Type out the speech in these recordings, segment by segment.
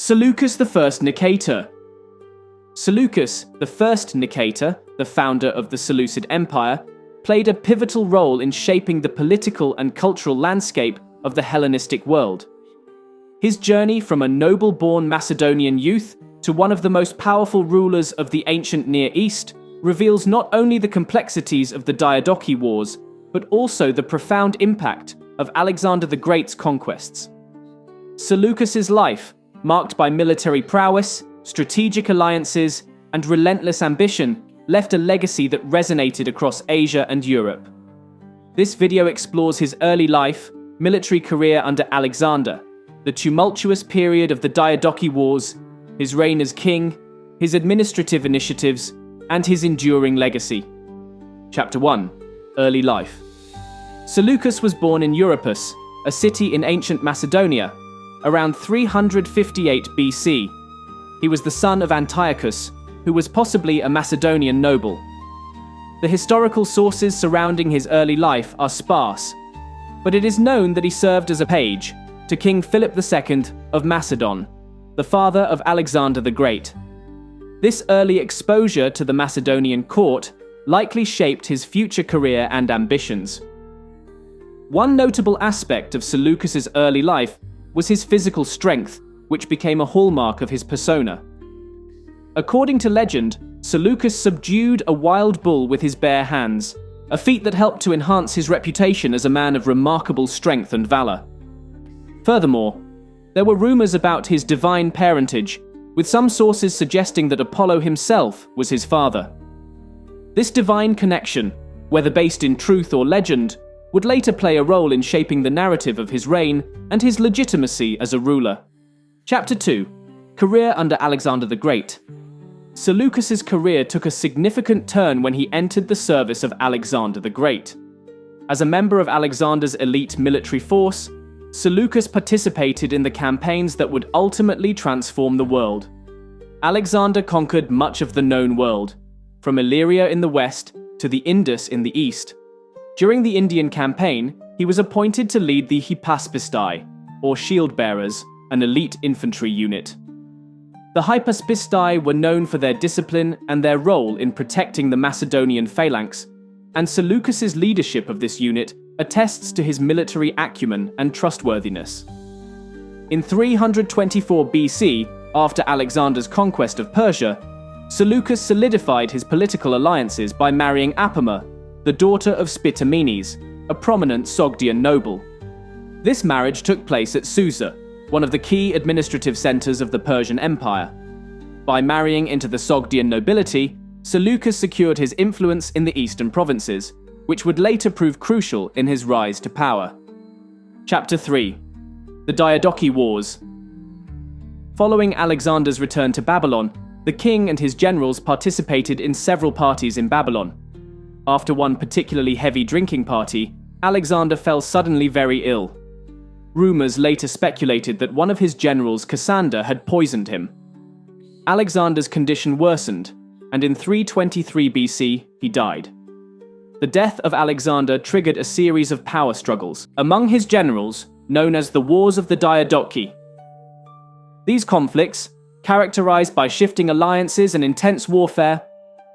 Seleucus I Nicator. Seleucus I Nicator, the founder of the Seleucid Empire, played a pivotal role in shaping the political and cultural landscape of the Hellenistic world. His journey from a noble-born Macedonian youth to one of the most powerful rulers of the ancient Near East reveals not only the complexities of the Diadochi Wars, but also the profound impact of Alexander the Great's conquests. Seleucus's life, marked by military prowess, strategic alliances, and relentless ambition, left a legacy that resonated across Asia and Europe. This video explores his early life, military career under Alexander, the tumultuous period of the Diadochi Wars, his reign as king, his administrative initiatives, and his enduring legacy. Chapter 1. Early life. Seleucus was born in Europus, a city in ancient Macedonia, around 358 BC. He was the son of Antiochus, who was possibly a Macedonian noble. The historical sources surrounding his early life are sparse, but it is known that he served as a page to King Philip II of Macedon, the father of Alexander the Great. This early exposure to the Macedonian court likely shaped his future career and ambitions. One notable aspect of Seleucus's early life was his physical strength, which became a hallmark of his persona. According to legend, Seleucus subdued a wild bull with his bare hands, a feat that helped to enhance his reputation as a man of remarkable strength and valor. Furthermore, there were rumors about his divine parentage, with some sources suggesting that Apollo himself was his father. This divine connection, whether based in truth or legend, would later play a role in shaping the narrative of his reign and his legitimacy as a ruler. Chapter 2. Career under Alexander the Great. Seleucus's career took a significant turn when he entered the service of Alexander the Great. As a member of Alexander's elite military force, Seleucus participated in the campaigns that would ultimately transform the world. Alexander conquered much of the known world, from Illyria in the west to the Indus in the east. During the Indian campaign, he was appointed to lead the Hypaspistae, or shield-bearers, an elite infantry unit. The Hypaspistae were known for their discipline and their role in protecting the Macedonian phalanx, and Seleucus's leadership of this unit attests to his military acumen and trustworthiness. In 324 BC, after Alexander's conquest of Persia, Seleucus solidified his political alliances by marrying Apama, the daughter of Spitamenes, a prominent Sogdian noble. This marriage took place at Susa, one of the key administrative centers of the Persian Empire. By marrying into the Sogdian nobility, Seleucus secured his influence in the eastern provinces, which would later prove crucial in his rise to power. Chapter 3. The Diadochi Wars. Following Alexander's return to Babylon, the king and his generals participated in several parties in Babylon. After one particularly heavy drinking party, Alexander fell suddenly very ill. Rumors later speculated that one of his generals, Cassander, had poisoned him. Alexander's condition worsened, and in 323 BC, he died. The death of Alexander triggered a series of power struggles among his generals, known as the Wars of the Diadochi. These conflicts, characterized by shifting alliances and intense warfare,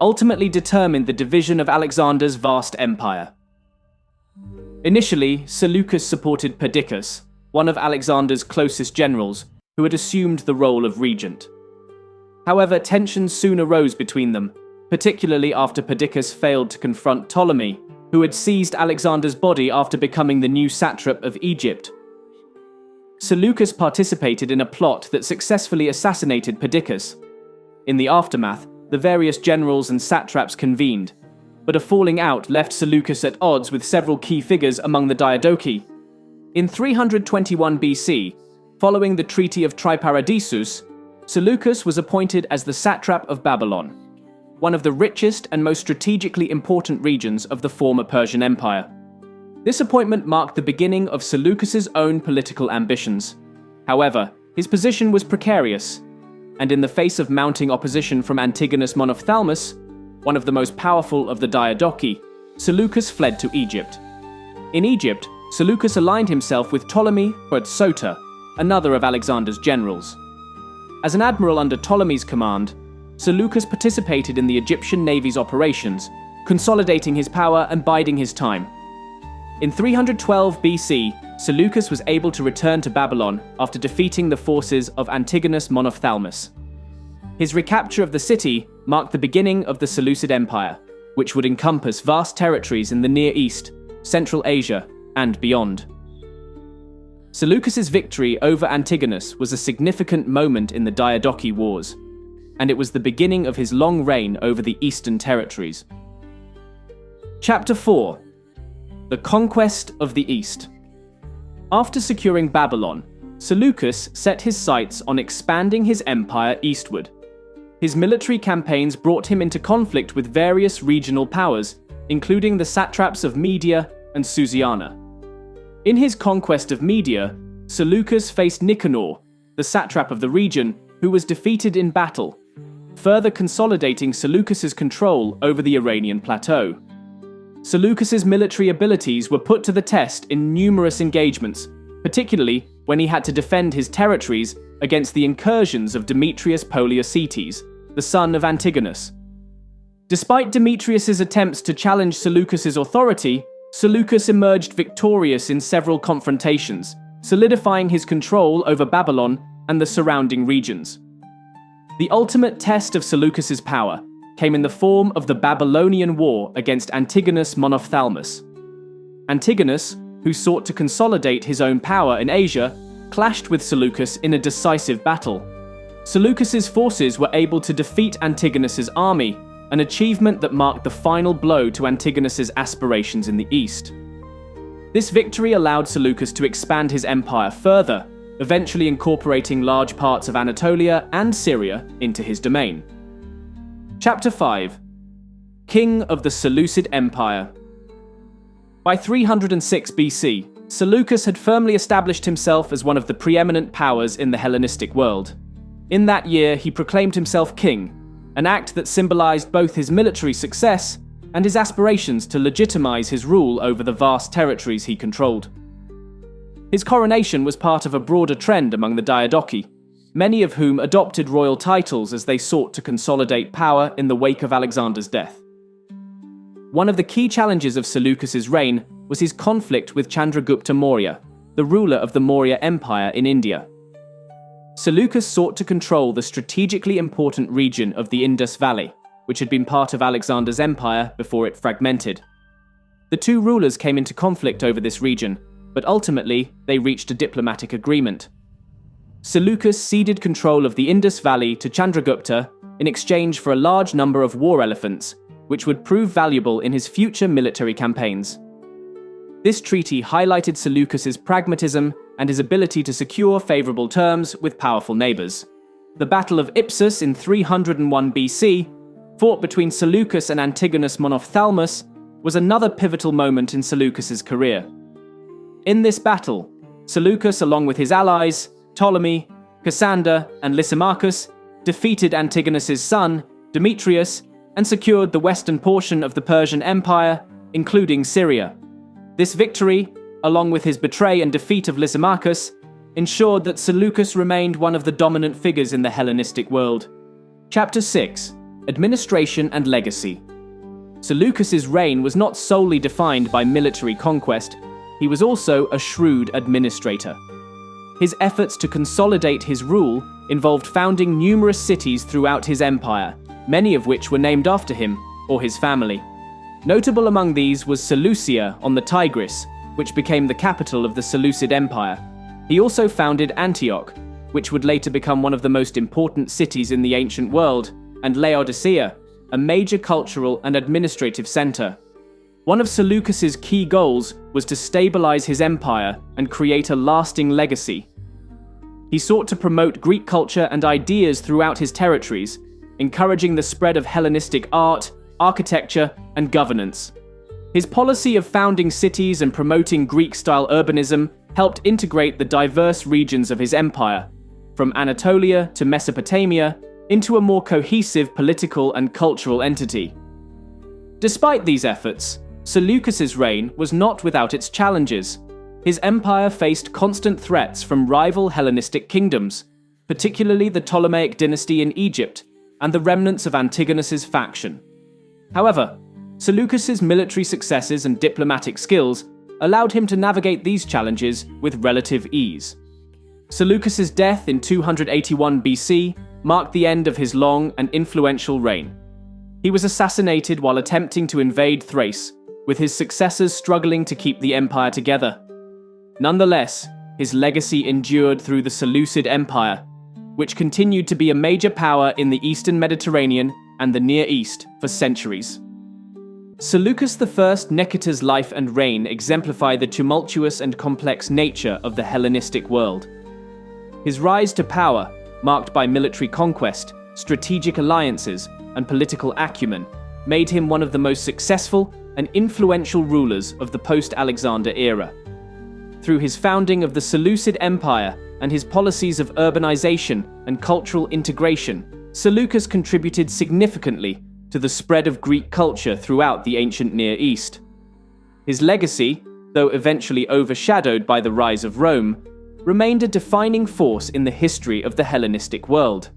ultimately determined the division of Alexander's vast empire. Initially, Seleucus supported Perdiccas, one of Alexander's closest generals, who had assumed the role of regent. However, tensions soon arose between them, particularly after Perdiccas failed to confront Ptolemy, who had seized Alexander's body after becoming the new satrap of Egypt. Seleucus participated in a plot that successfully assassinated Perdiccas. In the aftermath, the various generals and satraps convened, but a falling out left Seleucus at odds with several key figures among the Diadochi. In 321 BC, following the Treaty of Triparadisus, Seleucus was appointed as the satrap of Babylon, one of the richest and most strategically important regions of the former Persian Empire. This appointment marked the beginning of Seleucus's own political ambitions. However, his position was precarious, and in the face of mounting opposition from Antigonus Monophthalmus, one of the most powerful of the Diadochi, Seleucus fled to Egypt. In Egypt, Seleucus aligned himself with Ptolemy Sota, another of Alexander's generals. As an admiral under Ptolemy's command, Seleucus participated in the Egyptian navy's operations, consolidating his power and biding his time. In 312 BC, Seleucus was able to return to Babylon after defeating the forces of Antigonus Monophthalmus. His recapture of the city marked the beginning of the Seleucid Empire, which would encompass vast territories in the Near East, Central Asia, and beyond. Seleucus's victory over Antigonus was a significant moment in the Diadochi Wars, and it was the beginning of his long reign over the Eastern territories. Chapter 4: The Conquest of the East. After securing Babylon, Seleucus set his sights on expanding his empire eastward. His military campaigns brought him into conflict with various regional powers, including the satraps of Media and Susiana. In his conquest of Media, Seleucus faced Nicanor, the satrap of the region, who was defeated in battle, further consolidating Seleucus's control over the Iranian plateau. Seleucus's military abilities were put to the test in numerous engagements, particularly when he had to defend his territories against the incursions of Demetrius Poliorcetes, the son of Antigonus. Despite Demetrius's attempts to challenge Seleucus's authority, Seleucus emerged victorious in several confrontations, solidifying his control over Babylon and the surrounding regions. The ultimate test of Seleucus's power came in the form of the Babylonian War against Antigonus Monophthalmus. Antigonus, who sought to consolidate his own power in Asia, clashed with Seleucus in a decisive battle. Seleucus's forces were able to defeat Antigonus's army, an achievement that marked the final blow to Antigonus's aspirations in the east. This victory allowed Seleucus to expand his empire further, eventually incorporating large parts of Anatolia and Syria into his domain. Chapter 5: King of the Seleucid Empire. By 306 BC, Seleucus had firmly established himself as one of the preeminent powers in the Hellenistic world. In that year, he proclaimed himself king, an act that symbolized both his military success and his aspirations to legitimize his rule over the vast territories he controlled. His coronation was part of a broader trend among the Diadochi, many of whom adopted royal titles as they sought to consolidate power in the wake of Alexander's death. One of the key challenges of Seleucus's reign was his conflict with Chandragupta Maurya, the ruler of the Maurya Empire in India. Seleucus sought to control the strategically important region of the Indus Valley, which had been part of Alexander's empire before it fragmented. The two rulers came into conflict over this region, but ultimately they reached a diplomatic agreement. Seleucus ceded control of the Indus Valley to Chandragupta in exchange for a large number of war elephants, which would prove valuable in his future military campaigns. This treaty highlighted Seleucus's pragmatism and his ability to secure favorable terms with powerful neighbors. The Battle of Ipsus in 301 BC, fought between Seleucus and Antigonus Monophthalmus, was another pivotal moment in Seleucus's career. In this battle, Seleucus, along with his allies, Ptolemy, Cassander, and Lysimachus, defeated Antigonus's son, Demetrius, and secured the western portion of the Persian Empire, including Syria. This victory, along with his betrayal and defeat of Lysimachus, ensured that Seleucus remained one of the dominant figures in the Hellenistic world. Chapter 6: Administration and Legacy. Seleucus's reign was not solely defined by military conquest, he was also a shrewd administrator. His efforts to consolidate his rule involved founding numerous cities throughout his empire, many of which were named after him or his family. Notable among these was Seleucia on the Tigris, which became the capital of the Seleucid Empire. He also founded Antioch, which would later become one of the most important cities in the ancient world, and Laodicea, a major cultural and administrative center. One of Seleucus's key goals was to stabilize his empire and create a lasting legacy. He sought to promote Greek culture and ideas throughout his territories, encouraging the spread of Hellenistic art, architecture, and governance. His policy of founding cities and promoting Greek-style urbanism helped integrate the diverse regions of his empire, from Anatolia to Mesopotamia, into a more cohesive political and cultural entity. Despite these efforts, Seleucus's reign was not without its challenges. His empire faced constant threats from rival Hellenistic kingdoms, particularly the Ptolemaic dynasty in Egypt and the remnants of Antigonus's faction. However, Seleucus's military successes and diplomatic skills allowed him to navigate these challenges with relative ease. Seleucus's death in 281 BC marked the end of his long and influential reign. He was assassinated while attempting to invade Thrace, with his successors struggling to keep the empire together. Nonetheless, his legacy endured through the Seleucid Empire, which continued to be a major power in the Eastern Mediterranean and the Near East for centuries. Seleucus I Nicator's life and reign exemplify the tumultuous and complex nature of the Hellenistic world. His rise to power, marked by military conquest, strategic alliances, and political acumen, made him one of the most successful and influential rulers of the post-Alexander era. Through his founding of the Seleucid Empire and his policies of urbanization and cultural integration, Seleucus contributed significantly to the spread of Greek culture throughout the ancient Near East. His legacy, though eventually overshadowed by the rise of Rome, remained a defining force in the history of the Hellenistic world.